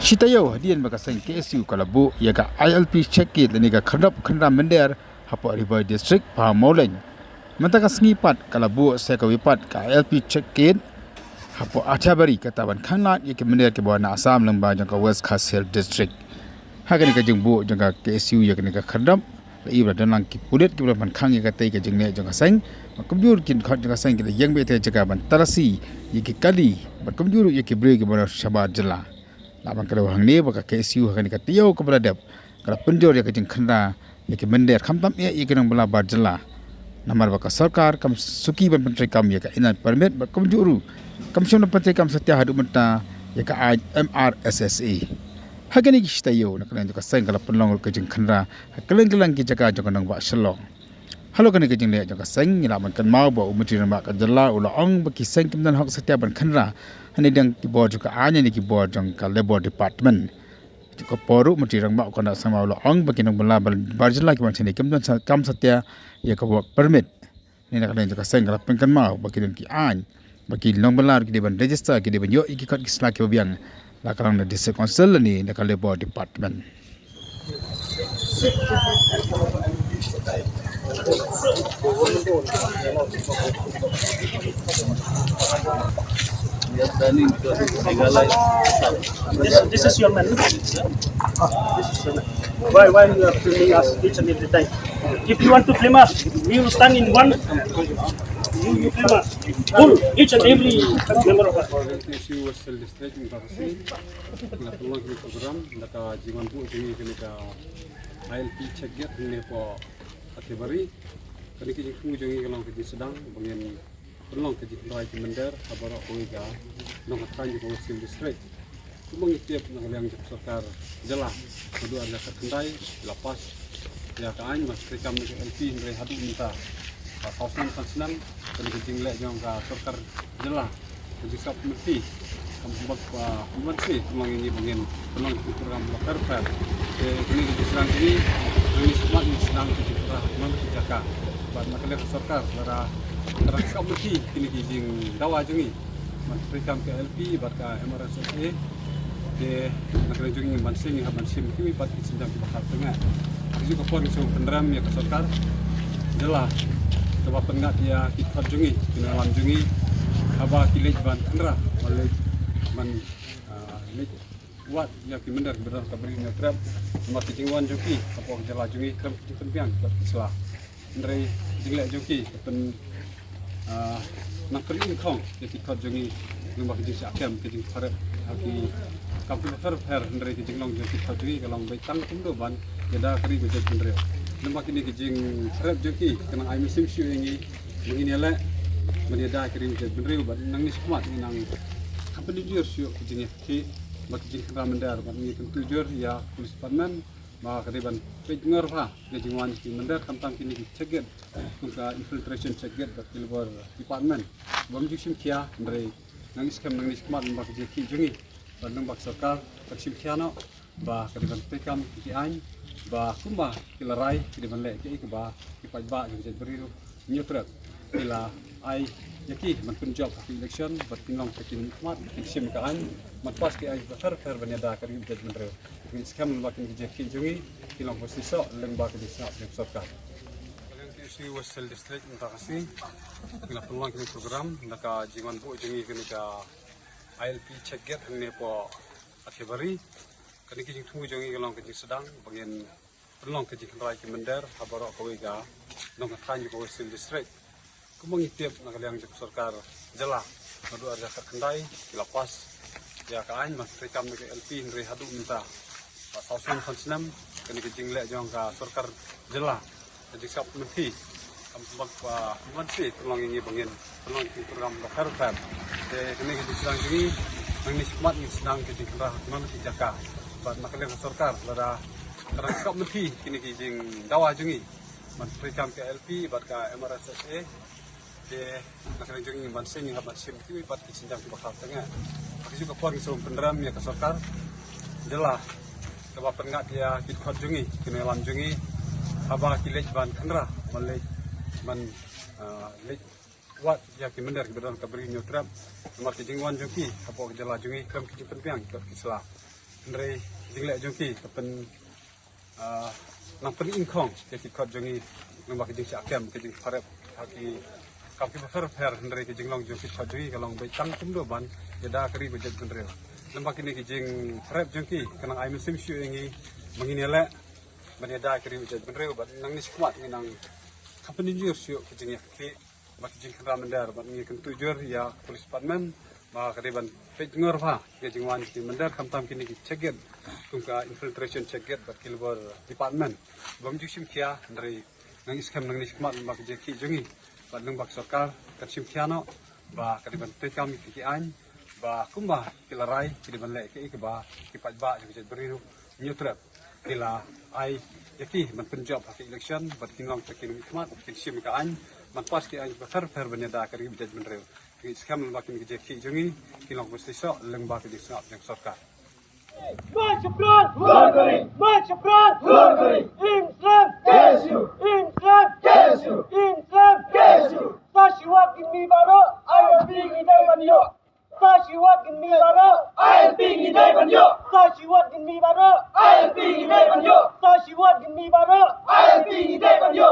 Shitayo hadian makasang KSU Kalabu yaga ILP check-in laniga khandra mender hapo River District Pamoleng. Mantaka sengipat Kalabu sekawipat ka ILP check-in hapo Achabari katawan khanlat yake mender ke bawah Assam lembah jangka West Khasil District. Hagani ka jengbu jangka KSU yaga nika khandram ibra danang ki pulit ki ban khang yaga tai ka jengne jangka sang komjur kin khat jangka sang ki yang bete jaga ban tarasi yake kali ban komjur yake bre ke bawah Shabat jela. Laban kalau hang ni baka KSU hang ni katiau ke beradab kalau penjor ya kejeng kena ya ke mender khampam ya ikan bela barjela namar baka sarkar kam suki ban menteri kam ya ka inan permit ba komjuru komisioner menteri kam setia hadu menta ya ka MRSSA hagani kistayo nak nan ka sang kalau penlong kejeng kena keleng-keleng ki jaga jong nang ba shalong halo kani kejeng le jong ka sang laban kan mau ba menteri ba ka jela ula ong baki sang kimdan hak setia ban kena hani dang keyboard juga anya ni keyboard jang ka labor department ko poru menteri rang mak kona sama lo ong bagi nang bala barjela ki macam ni kam satya ya ka work permit ni nak dan juga seng kalau pengkan mau bagi dan ki an bagi long belar ki deban register ki deban yo iki kot ki sla ki biang la karang na district council ni nak labor department This is your man. This is your man. Why you are filming us each and every time? If you want to film us, we will stand in one. You film us. Full, each and every member of us. KSU West District Makasih. Kita peluang kini program, kita jiwan bu ini kita ILP check get ini po Achabari. Kini kita kunjungi kalau kita sedang bagian peluang kita mulai mender kabar Oiga nong hatan di West District. Mengitiap nang yang sarkar jelah kedua ada kendai lepas ya kaan mas rekam ke LP dari hadu minta kausan senang kali kecing lek jong ka sarkar jelah jadi sap mesti kampung buat sih memang ini bagian penong program lokal ini di serang ini semua di sedang kita memang dijaga buat makan sarkar pada terang sap mesti kini kijing dawa jengi mas rekam ke LP buat ka MRSSA de nak rejungi mansing yang mansim kimi pat sedang bakal tengah juga pon so penderam ya ke sarkar jelah coba pengat ya kita jungi kena lam jungi aba kilej ban kendra balik man lej wat ya ki mendar benar kabri nya trap mak jingwan juki apa jelah jungi krem penpiang selah ndrei jinglek juki pen nak kering khong ya kita jungi mak jing sakam ke jing faret aki kampung fer dari kijing long jadi kadri kalau baitang tindo ban jeda kari gojek kendre lemah kini kijing rep joki kena ai musim syu ini begini elek menjeda kari gojek kendre ban nang ni sekuat nang company jur syu kijing ki bak kijing kena mendar ban ni tentu jur ya polis department ma kari ban pejnger ha kijing wan ki mendar kantang kini ceget untuk infiltration ceget bak labor department bam jusim kia dari nang iskam nang ni sekuat bak kijing ki jungi Bandung bak sarkar taksim kiano ba kadiban tekam kian ba kumba kilarai kadiban le ki ba kipat ba jadi beriru nyutrat ila ai yaki man punjab election bat pinong takin mat kisim kaan mat pas ki ai bakar banyada kari jadi beriru ki skam ba ki jeki jungi kilong posisi leng ba ki disap sarkar KSU West District Makasih kita peluang kini program naka jiwan bu jungi kini ka ILP check get ini po Achabari kini kijing tunggu jongi kalong kijing sedang bagian pelong kijing rai kemender habarok Oiga nong hatan di West District kumang itiap nak liang jek sarkar jelah madu ada kendai dilepas ya kaan mas rekam ke LP ngri hadu minta sausan konsenam kini kijing lek jong ka sarkar jelah jadi sap mesti kampung masih pelong ini bagian pelong program lokal fan kini kita sedang ini mengismat ini sedang kita kerah mana dijaga buat makan sarkar pada terang kau mesti kini kijing dawa jungi menteri kam ke LP buat ke MRSSA de makan jungi mansing yang mansing itu buat sedang bakal tengah aku juga pon so penderam ya ke sarkar jelah coba pengat ya kita jungi kini lam jungi aba kilej ban kendra balik man lej wat ya ki mendar benar kabri nyutrap nomor kijing wan joki apa jala jungi kam kijing penpiang ke kislah Henry jingle jongki kapan nang pen inkong jadi kot jongi lembak jing siakem ke jing farep haki kau ki fer Henry ke jing long jongki kot jongi kalong bai tang tum do ban jeda keri bejet Henry lembak ini ke jing farep jongki kanang ai musim syu ingi mengini le ban jeda keri bejet Henry ban nang ni skwat ni nang company jur syu ke jing ki bak jing kram mendar ban ni kentu jur ya polis department ma kariban pejngor pha ke jingwan ki mendar kamtam kini ki cheget tungka infiltration cheget bat kilbor department bam jusim kia dari nang iskam nang nismat mak je ki jungi bat nang bak sarkar katsim kiano ba kariban tekam ki an ba kumba kilarai kiriban le ki ba ki pajba je beriru nyutrap kila ai yaki man penjob hak election bat kinong takin nikmat kin sim ka an man pas ki an ba fer beneda kari bijaj menrew iskam makin ke ki jungi kilong mesti so lembak di snap yang sarkar March abroad! War kari! March abroad! War kari! Islam! Kesu! Islam! Kesu! Islam! Kesu! Sashiwat gini baro, ayat bingi dai banyo. Sashiwat gini baro, ayat bingi dai banyo. Sashiwat gini baro, ayat bingi dai banyo. Sashiwat gini baro, ayat bingi dai banyo.